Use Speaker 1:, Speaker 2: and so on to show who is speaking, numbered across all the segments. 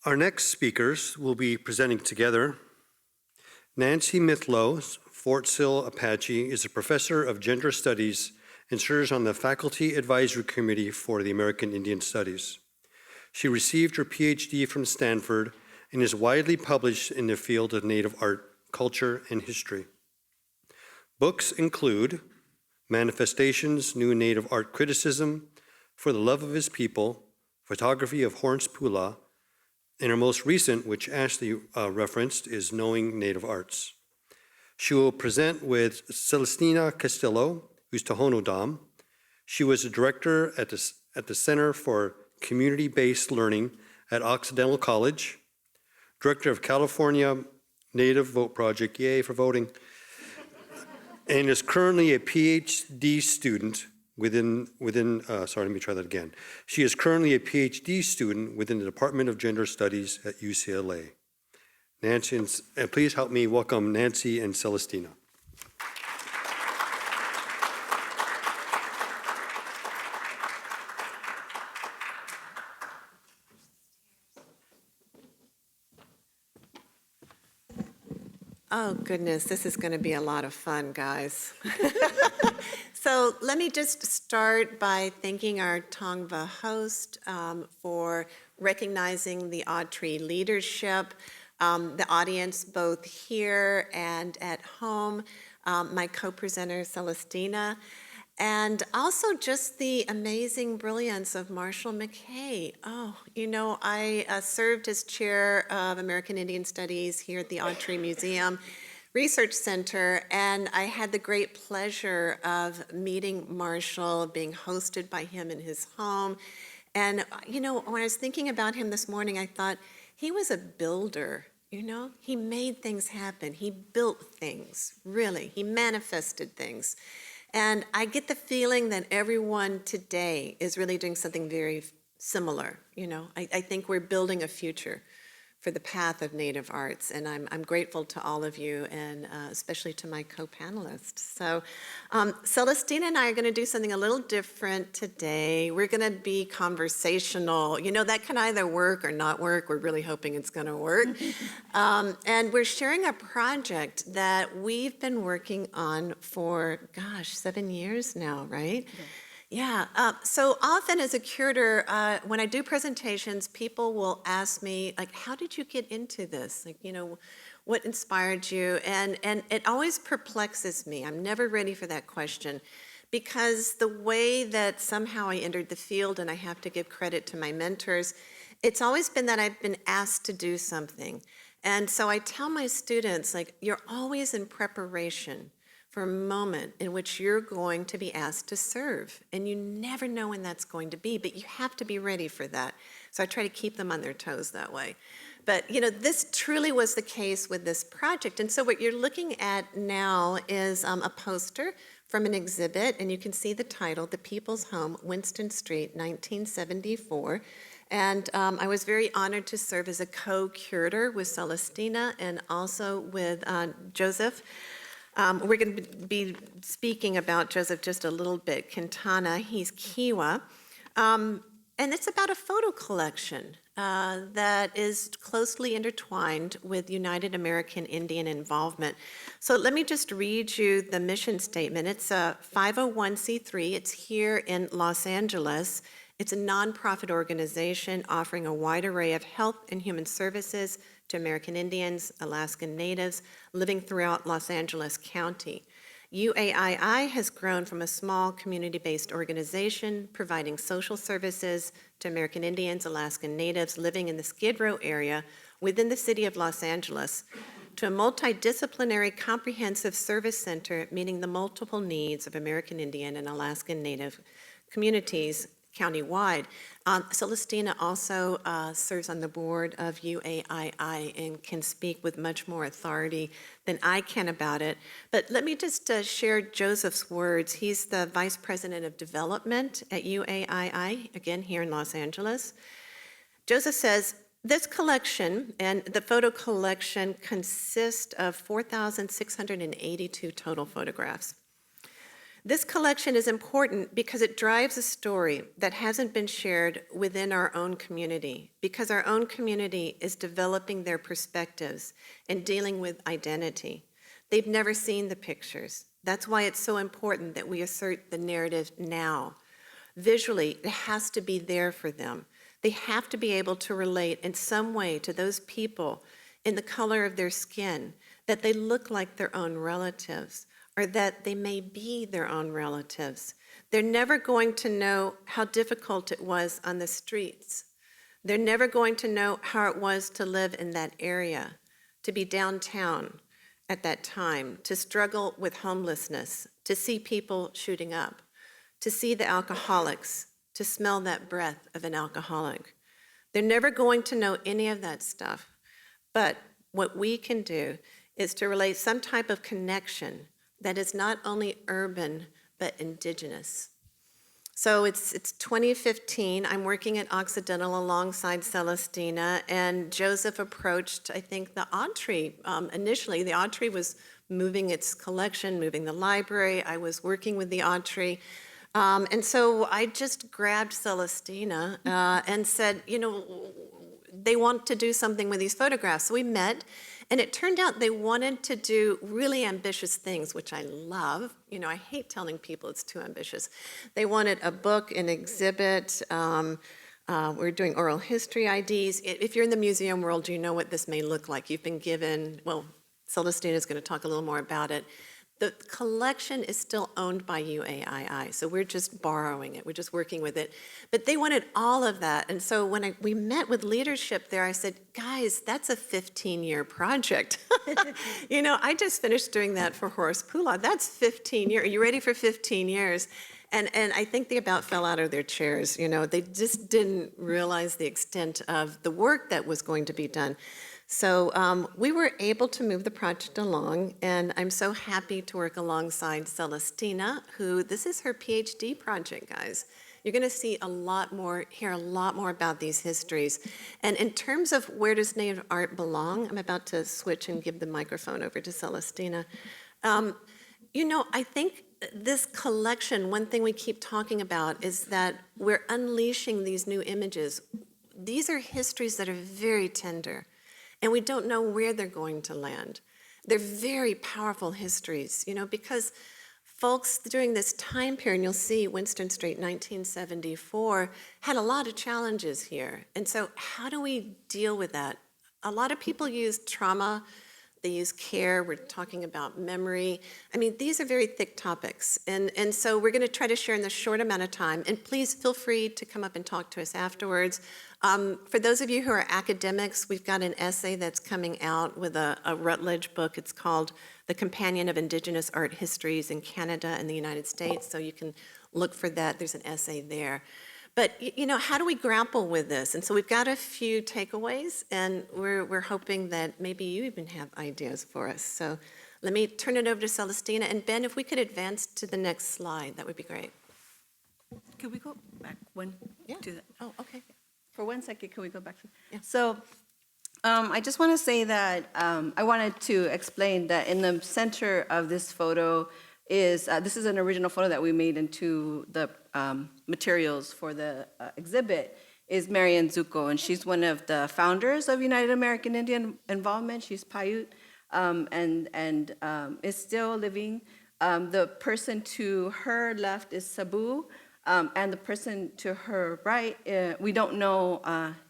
Speaker 1: Our next speakers will be presenting together. Nancy Mithlo, Fort Sill Apache, is a professor of gender studies and serves on the Faculty Advisory Committee for the American Indian Studies. She received her PhD from Stanford and is widely published in the field of Native art, culture, and history. Books include Manifestations, New Native Art Criticism, For the Love of His People, Photography of Horns Pula, and her most recent, which Ashley referenced, is Knowing Native Arts. She will present with Celestina Castillo, who's Tohono Dam. She was a director at the Center for Community-Based Learning at Occidental College, director of California Native Vote Project, yay for voting, and is currently a PhD student She is currently a PhD student within the Department of Gender Studies at UCLA. Nancy, and please help me welcome Nancy and Celestina.
Speaker 2: Oh goodness, this is going to be a lot of fun, guys. So let me just start by thanking our Tongva host for recognizing the Autry leadership, the audience both here and at home, my co-presenter Celestina, and also just the amazing brilliance of Marshall McKay. Oh, you know, I served as chair of American Indian Studies here at the Autry Museum Research Center, and I had the great pleasure of meeting Marshall, being hosted by him in his home. And, you know, when I was thinking about him this morning, I thought he was a builder, you know? He made things happen. He built things, really. He manifested things. And I get the feeling that everyone today is really doing something very similar, you know? I think we're building a future for the path of Native arts, and I'm grateful to all of you, and especially to my co-panelists. So Celestina and I are gonna do something a little different today. We're gonna be conversational. You know, that can either work or not work. We're really hoping it's gonna work. And we're sharing a project that we've been working on for, gosh, 7 years now, right? Yeah, so often as a curator, when I do presentations, people will ask me, like, how did you get into this? Like, you know, what inspired you? And it always perplexes me. I'm never ready for that question, because the way that somehow I entered the field, and I have to give credit to my mentors, it's always been that I've been asked to do something. And so I tell my students, like, you're always in preparation for a moment in which you're going to be asked to serve. And you never know when that's going to be, but you have to be ready for that. So I try to keep them on their toes that way. But you know, this truly was the case with this project. And so what you're looking at now is a poster from an exhibit, and you can see the title, The People's Home, Winston Street, 1974. And I was very honored to serve as a co-curator with Celestina and also with Joseph. We're going to be speaking about Joseph just a little bit. Quintana, he's Kiowa. And it's about a photo collection that is closely intertwined with United American Indian involvement. So let me just read you the mission statement. It's a 501c3. It's here in Los Angeles. It's a nonprofit organization offering a wide array of health and human services to American Indians, Alaskan Natives living throughout Los Angeles County. UAII has grown from a small community-based organization providing social services to American Indians, Alaskan Natives living in the Skid Row area within the city of Los Angeles to a multidisciplinary comprehensive service center meeting the multiple needs of American Indian and Alaskan Native communities countywide. Celestina also serves on the board of UAII and can speak with much more authority than I can about it. But let me just share Joseph's words. He's the Vice President of Development at UAII, again here in Los Angeles. Joseph says, this collection, and the photo collection, consists of 4,682 total photographs. This collection is important because it drives a story that hasn't been shared within our own community, because our own community is developing their perspectives and dealing with identity. They've never seen the pictures. That's why it's so important that we assert the narrative now. Visually, it has to be there for them. They have to be able to relate in some way to those people in the color of their skin, that they look like their own relatives, or that they may be their own relatives. They're never going to know how difficult it was on the streets. They're never going to know how it was to live in that area, to be downtown at that time, to struggle with homelessness, to see people shooting up, to see the alcoholics, to smell that breath of an alcoholic. They're never going to know any of that stuff. But what we can do is to relate some type of connection that is not only urban, but indigenous. So it's 2015. I'm working at Occidental alongside Celestina, and Joseph approached, I think, the Autry. Initially, the Autry was moving its collection, moving the library. I was working with the Autry. And so I just grabbed Celestina and said, they want to do something with these photographs. So we met, and it turned out they wanted to do really ambitious things, which I love. I hate telling people it's too ambitious. They wanted a book, an exhibit. We're doing oral history IDs. If you're in the museum world, you know what this may look like. You've been given, Celestina is going to talk a little more about it. The collection is still owned by UAII, so we're just borrowing it. We're just working with it. But they wanted all of that. And so when we met with leadership there, I said, guys, that's a 15-year project. I just finished doing that for Horace Pula. That's 15 years. Are you ready for 15 years? And I think they about fell out of their chairs. They just didn't realize the extent of the work that was going to be done. So we were able to move the project along, and I'm so happy to work alongside Celestina, who, this is her PhD project, guys. You're going to see a lot more, hear a lot more about these histories. And in terms of where does Native art belong, I'm about to switch and give the microphone over to Celestina. I think this collection, one thing we keep talking about is that we're unleashing these new images. These are histories that are very tender, and we don't know where they're going to land. They're very powerful histories, because folks during this time period, you'll see Winston Street, 1974, had a lot of challenges here. And so how do we deal with that? A lot of people use trauma, they use care, we're talking about memory. These are very thick topics. And so we're gonna try to share in this short amount of time. And please feel free to come up and talk to us afterwards. For those of you who are academics, we've got an essay that's coming out with a Routledge book. It's called The Companion of Indigenous Art Histories in Canada and the United States. So you can look for that. There's an essay there. But how do we grapple with this? And so we've got a few takeaways, and we're hoping that maybe you even have ideas for us. So let me turn it over to Celestina. And Ben, if we could advance to the next slide, that would be great.
Speaker 3: Could we go back one?
Speaker 2: Yeah.
Speaker 3: To the,
Speaker 2: Oh, okay.
Speaker 3: for 1 second, can we go back?
Speaker 2: Yeah.
Speaker 3: So I just want to say that I wanted to explain that in the center of this photo is, this is an original photo that we made into the materials for the exhibit, is Marion Zuko, and she's one of the founders of United American Indian Involvement. She's Paiute and is still living. The person to her left is Sabu, and the person to her right, we don't know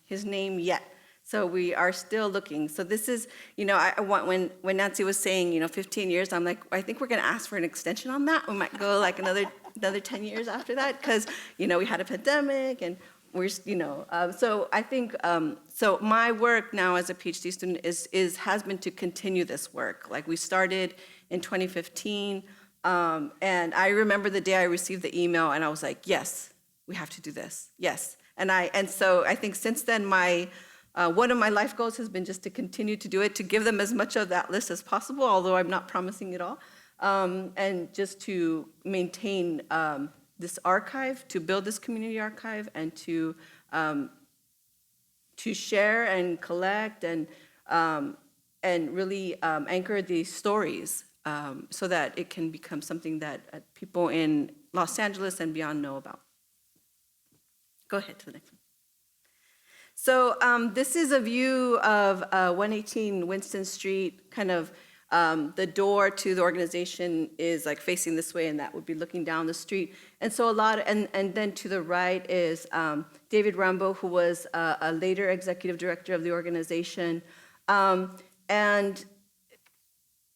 Speaker 3: his name yet. So we are still looking. So this is, I want, when Nancy was saying, 15 years, I'm like, I think we're going to ask for an extension on that. We might go like another 10 years after that, because, we had a pandemic, and we're, so I think, so my work now as a PhD student has been to continue this work. Like, we started in 2015, and I remember the day I received the email, and I was like, yes, we have to do this, yes. And so I think since then, one of my life goals has been just to continue to do it, to give them as much of that list as possible, although I'm not promising it all, and just to maintain this archive, to build this community archive, and to share and collect and really anchor these stories so that it can become something that people in Los Angeles and beyond know about. Go ahead to the next one. So this is a view of 118 Winston Street, kind of the door to the organization is like facing this way, and that would be looking down the street. And so and then to the right is David Rambo, who was a later executive director of the organization. And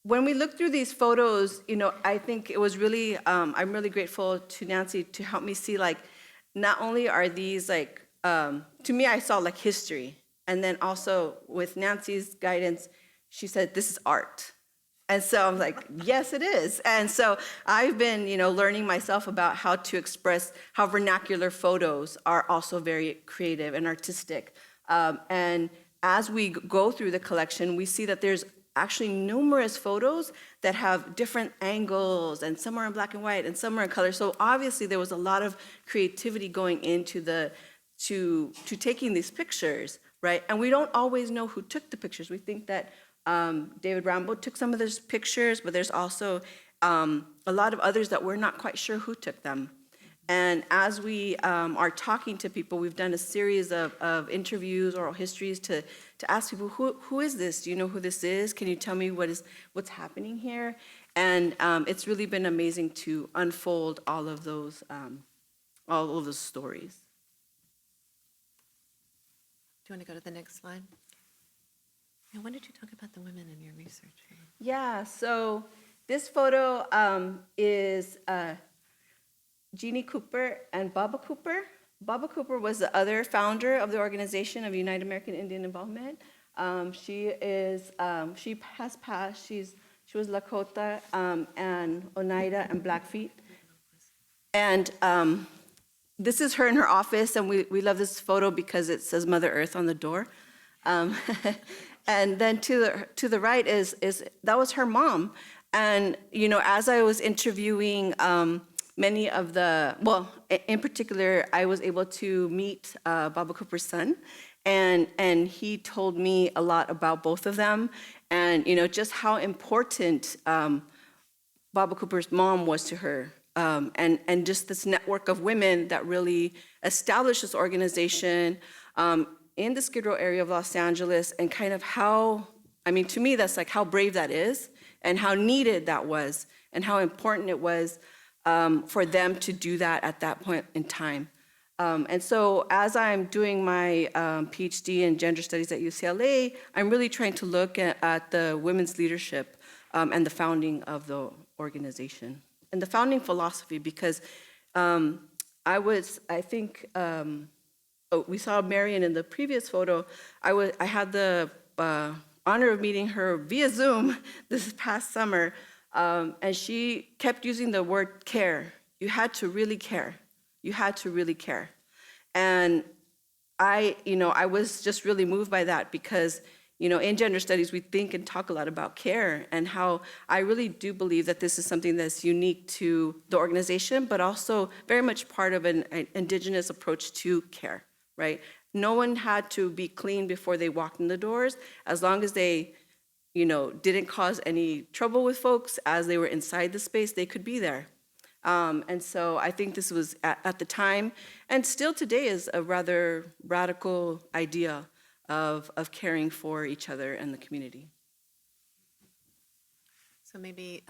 Speaker 3: when we look through these photos, I think it was really, I'm really grateful to Nancy to help me see, like, not only are these like, to me, I saw like history. And then also with Nancy's guidance, she said, this is art. And so I'm like, yes, it is. And so I've been, learning myself about how to express how vernacular photos are also very creative and artistic. And as we go through the collection, we see that there's actually numerous photos that have different angles, and some are in black and white and some are in color. So obviously there was a lot of creativity going into to taking these pictures, right? And we don't always know who took the pictures. We think that David Rambo took some of those pictures, but there's also a lot of others that we're not quite sure who took them. And as we are talking to people, we've done a series of interviews, oral histories, to ask people, who is this? Do you know who this is? Can you tell me what's happening here? And it's really been amazing to unfold all of those stories.
Speaker 2: Do you want to go to the next slide? Yeah, when did you talk about the women in your research?
Speaker 3: Yeah, so this photo is Jeannie Cooper and Baba Cooper. Baba Cooper was the other founder of the Organization of United American Indian Involvement. She has passed. She was Lakota and Oneida and Blackfeet. And this is her in her office, and we love this photo because it says Mother Earth on the door. And then to the right is that was her mom. And as I was interviewing many of in particular, I was able to meet Baba Cooper's son, and he told me a lot about both of them, and just how important Baba Cooper's mom was to her, and just this network of women that really established this organization in the Skid Row area of Los Angeles, and kind of how, to me, that's like how brave that is, and how needed that was, and how important it was for them to do that at that point in time. And so as I'm doing my PhD in gender studies at UCLA, I'm really trying to look at the women's leadership and the founding of the organization and the founding philosophy, because we saw Marion in the previous photo. I had the honor of meeting her via Zoom this past summer. And she kept using the word care. You had to really care. You had to really care. And I was just really moved by that because, in gender studies, we think and talk a lot about care, and how I really do believe that this is something that's unique to the organization, but also very much part of an Indigenous approach to care, right? No one had to be clean before they walked in the doors, as long as they didn't cause any trouble with folks as they were inside the space, they could be there. And so I think this was at the time, and still today is a rather radical idea of caring for each other and the community.
Speaker 2: So maybe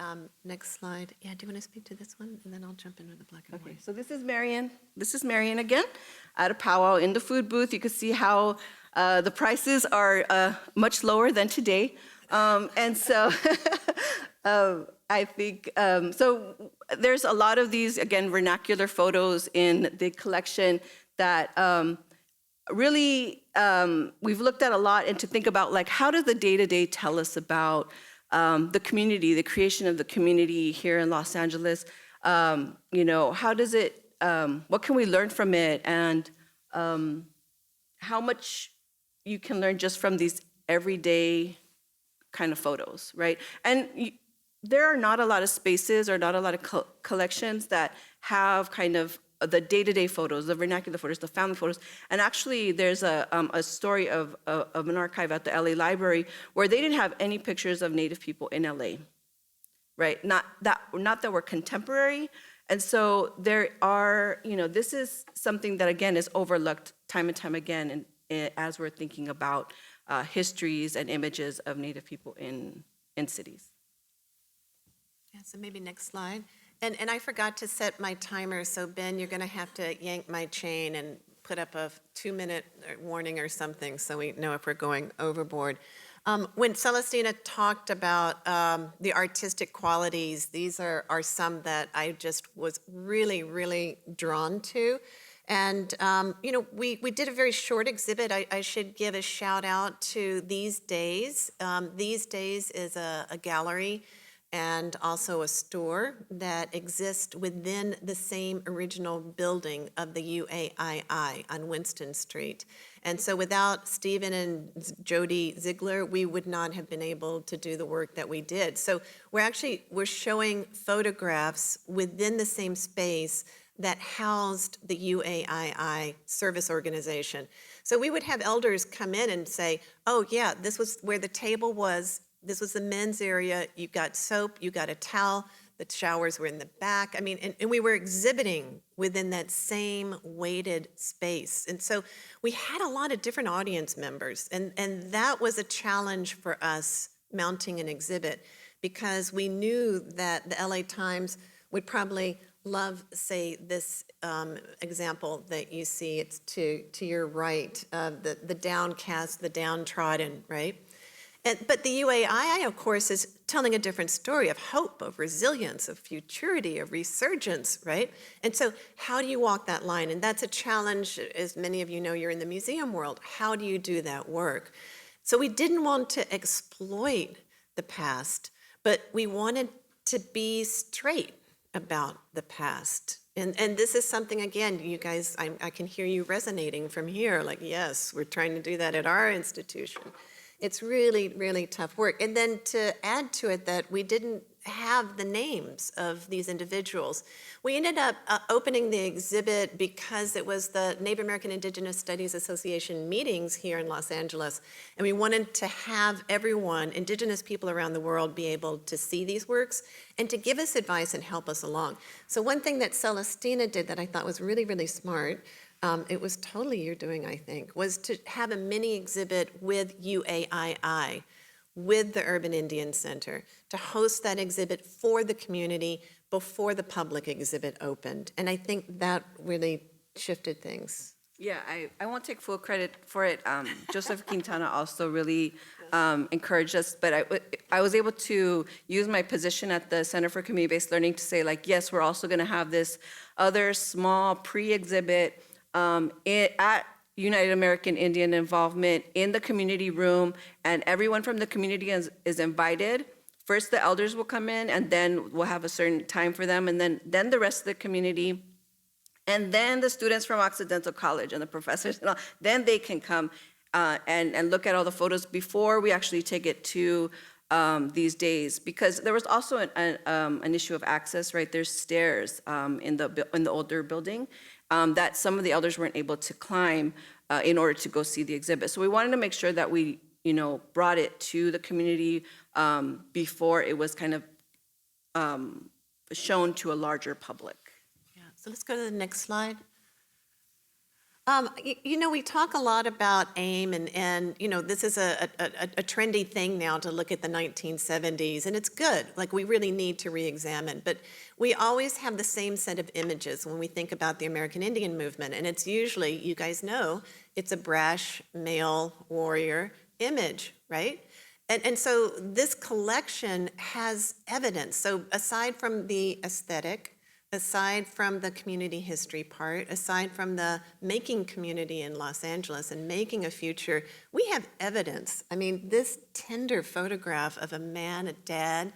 Speaker 2: next slide. Yeah, do you want to speak to this one? And then I'll jump in with the black and white.
Speaker 3: So this is Marion. This is Marion again at a powwow in the food booth. You can see how the prices are much lower than today. And so I think, so there's a lot of these, again, vernacular photos in the collection that really we've looked at a lot, and to think about, like, how does the day-to-day tell us about the community, the creation of the community here in Los Angeles? How does it, what can we learn from it? And how much you can learn just from these everyday kind of photos, right? And there are not a lot of spaces or not a lot of collections that have kind of the day-to-day photos, the vernacular photos, the family photos. And actually, there's a story of an archive at the LA Library where they didn't have any pictures of Native people in LA. right? Not that we're contemporary. And so there are, this is something that, again, is overlooked time and time again as we're thinking about histories and images of Native people in cities.
Speaker 2: Yeah, so maybe next slide. And I forgot to set my timer, so Ben, you're going to have to yank my chain and put up a 2-minute warning or something so we know if we're going overboard. When Celestina talked about the artistic qualities, these are some that I just was really, really drawn to. And, we did a very short exhibit. I should give a shout out to These Days. These Days is a gallery and also a store that exists within the same original building of the UAII on Winston Street. And so without Stephen and Jody Ziegler, we would not have been able to do the work that we did. So we're showing photographs within the same space that housed the UAII service organization. So we would have elders come in and say, oh yeah, this was where the table was. This was the men's area. You got soap, you got a towel, the showers were in the back. I mean, and we were exhibiting within that same weighted space. And so we had a lot of different audience members. And that was a challenge for us mounting an exhibit because we knew that the LA Times would probably love, say, this example that you see. It's to your right, the downcast, the downtrodden, right? But the UAII, of course, is telling a different story of hope, of resilience, of futurity, of resurgence, right? And so how do you walk that line? And that's a challenge, as many of you know, you're in the museum world. How do you do that work? So we didn't want to exploit the past, but we wanted to be straight about the past. And this is something, again, you guys, I can hear you resonating from here, like, yes, we're trying to do that at our institution. It's really, really tough work. And then to add to it that we didn't have the names of these individuals. We ended up opening the exhibit because it was the Native American Indigenous Studies Association meetings here in Los Angeles. And we wanted to have everyone, Indigenous people around the world, be able to see these works and to give us advice and help us along. So one thing that Celestina did that I thought was really, really smart, it was totally your doing, I think, was to have a mini exhibit with UAII, with the Urban Indian Center, to host that exhibit for the community before the public exhibit opened. And I think that really shifted things.
Speaker 3: Yeah, I won't take full credit for it. Joseph Quintana also really encouraged us, but I was able to use my position at the Center for Community-Based Learning to say, like, yes, we're also going to have this other small pre-exhibit at United American Indian involvement in the community room, and everyone from the community is invited. First, the elders will come in, and then we'll have a certain time for them, and then the rest of the community, and then the students from Occidental College and the professors, and all, then they can come and look at all the photos before we actually take it to These Days, because there was also an issue of access, right? There's stairs in the older building that some of the elders weren't able to climb in order to go see the exhibit. So we wanted to make sure that we, brought it to the community before it was kind of shown to a larger public.
Speaker 2: Yeah. So let's go to the next slide. We talk a lot about AIM, and this is a trendy thing now to look at the 1970s, and it's good. Like, we really need to re-examine, but we always have the same set of images when we think about the American Indian movement, and it's usually, you guys know, it's a brash male warrior image, right? And so this collection has evidence. So aside from the aesthetic, aside from the community history part, aside from the making community in Los Angeles and making a future, we have evidence. I mean, this tender photograph of a man, a dad,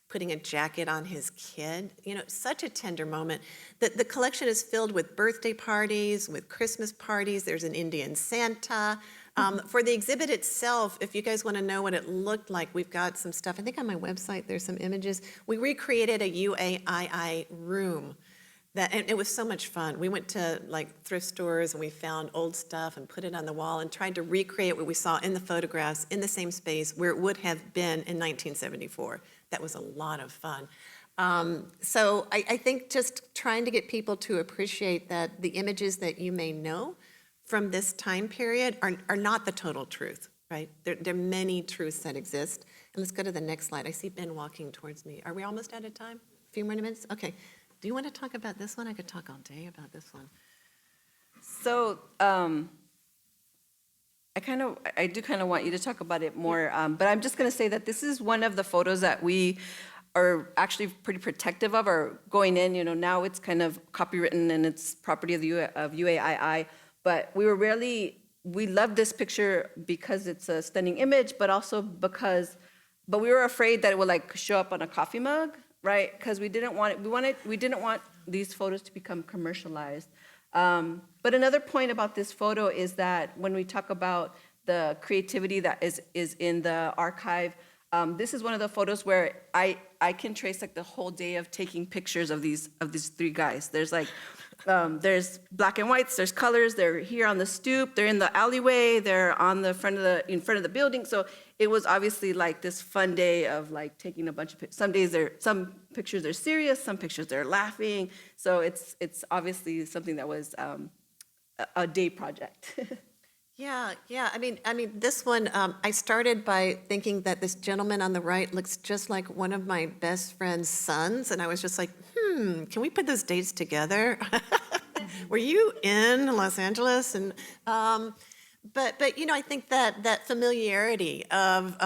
Speaker 2: putting a jacket on his kid, such a tender moment. The collection is filled with birthday parties, with Christmas parties. There's an Indian Santa. For the exhibit itself, if you guys want to know what it looked like, we've got some stuff. I think on my website there's some images. We recreated a UAII room, and it was so much fun. We went to thrift stores and we found old stuff and put it on the wall and tried to recreate what we saw in the photographs in the same space where it would have been in 1974. That was a lot of fun. So I think just trying to get people to appreciate that the images that you may know from this time period are not the total truth, right? There are many truths that exist. And let's go to the next slide. I see Ben walking towards me. Are we almost out of time? A few more minutes? Okay. Do you want to talk about this one? I could talk all day about this one.
Speaker 3: So I do kind of want you to talk about it more, but I'm just going to say that this is one of the photos that we are actually pretty protective of, or going in, now it's kind of copywritten and it's property of the UAII, but we love this picture because it's a stunning image, but also but we were afraid that it would like show up on a coffee mug, right? Because we didn't want these photos to become commercialized. But another point about this photo is that when we talk about the creativity that is in the archive, this is one of the photos where I can trace like the whole day of taking pictures of these three guys. There's like there's black and whites, there's colors. They're here on the stoop, they're in the alleyway, they're on the in front of the building. So it was obviously like this fun day of like taking a bunch of pictures. Some pictures are serious, some pictures they're laughing. So it's obviously something that was a day project.
Speaker 2: Yeah. I mean, this one, I started by thinking that this gentleman on the right looks just like one of my best friend's sons, and I was just like, can we put those dates together? Were you in Los Angeles? And but I think that familiarity of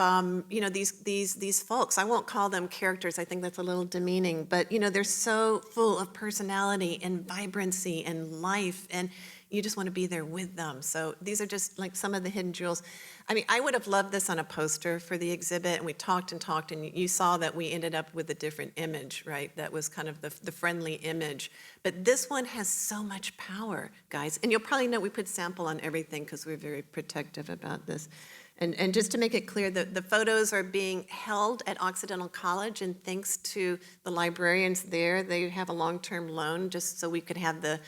Speaker 2: these folks. I won't call them characters. I think that's a little demeaning, but they're so full of personality and vibrancy and life, and you just want to be there with them. So these are just like some of the hidden jewels. I mean, I would have loved this on a poster for the exhibit, and we talked, and you saw that we ended up with a different image, right? That was kind of the friendly image. But this one has so much power, guys. And you'll probably know we put sample on everything because we're very protective about this. And just to make it clear, the photos are being held at Occidental College, and thanks to the librarians there, they have a long-term loan just so we could have the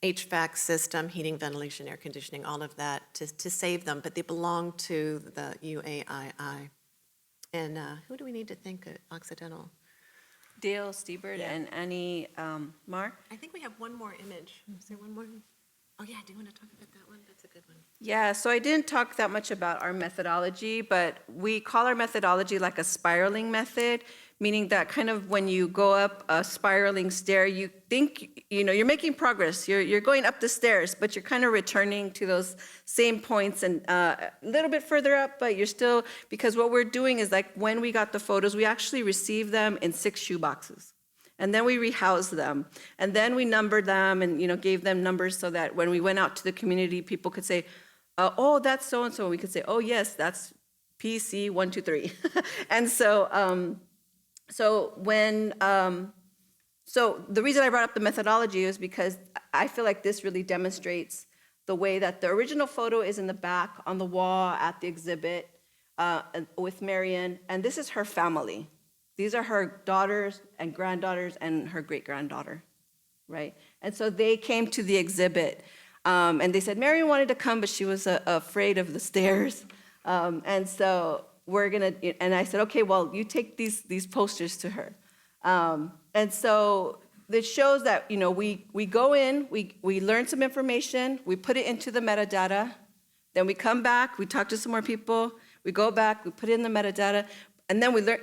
Speaker 2: HVAC system, heating, ventilation, air conditioning, all of that to save them, but they belong to the UAII. And who do we need to thank at Occidental?
Speaker 3: Dale Stiebert and Annie Marr.
Speaker 2: I think we have one more image. Is there one more? Oh yeah, do you want to talk about that one? That's a good one.
Speaker 3: Yeah, so I didn't talk that much about our methodology, but we call our methodology like a spiraling method, meaning that kind of when you go up a spiraling stair, you think, you're making progress, you're going up the stairs, but you're kind of returning to those same points and a little bit further up, but you're still, because what we're doing is like when we got the photos, we actually received them in 6 shoe boxes. And then we rehoused them. And then we numbered them and, gave them numbers so that when we went out to the community, people could say, oh, that's so-and-so. And we could say, oh, yes, that's PC 123. And so, so the reason I brought up the methodology is because I feel like this really demonstrates the way that the original photo is in the back on the wall at the exhibit with Marion. And this is her family. These are her daughters and granddaughters and her great-granddaughter, right? And so they came to the exhibit, and they said Marion wanted to come, but she was afraid of the stairs. And so and I said, okay, well, you take these posters to her. And so it shows that, we go in, we learn some information, we put it into the metadata, then we come back, we talk to some more people, we go back, we put it in the metadata, and then we learn,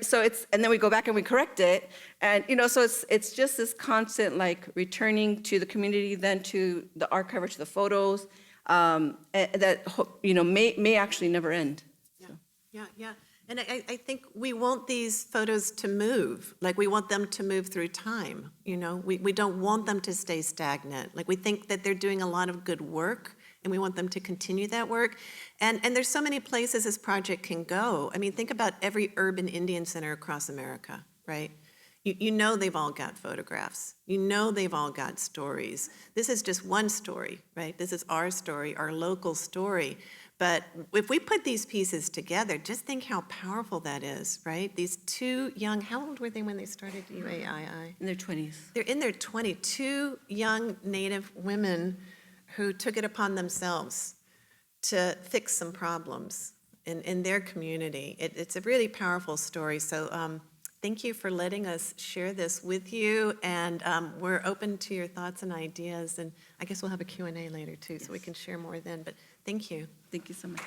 Speaker 3: and then we go back and we correct it. And, so it's just this constant, like, returning to the community, then to the archive or to the photos, that, may actually never end.
Speaker 2: Yeah. And I think we want these photos to move. Like, we want them to move through time, We don't want them to stay stagnant. Like, we think that they're doing a lot of good work, and we want them to continue that work. And there's so many places this project can go. I mean, think about every urban Indian center across America, right? They've all got photographs. They've all got stories. This is just one story, right? This is our story, our local story. But if we put these pieces together, just think how powerful that is, right? These two young, how old were they when they started UAII?
Speaker 3: In their 20s.
Speaker 2: They're in their 20s, 2 young Native women who took it upon themselves to fix some problems in their community. It's a really powerful story. So thank you for letting us share this with you, and we're open to your thoughts and ideas, and I guess we'll have a Q&A later too, so we can share more then, but thank you.
Speaker 3: Thank you so much.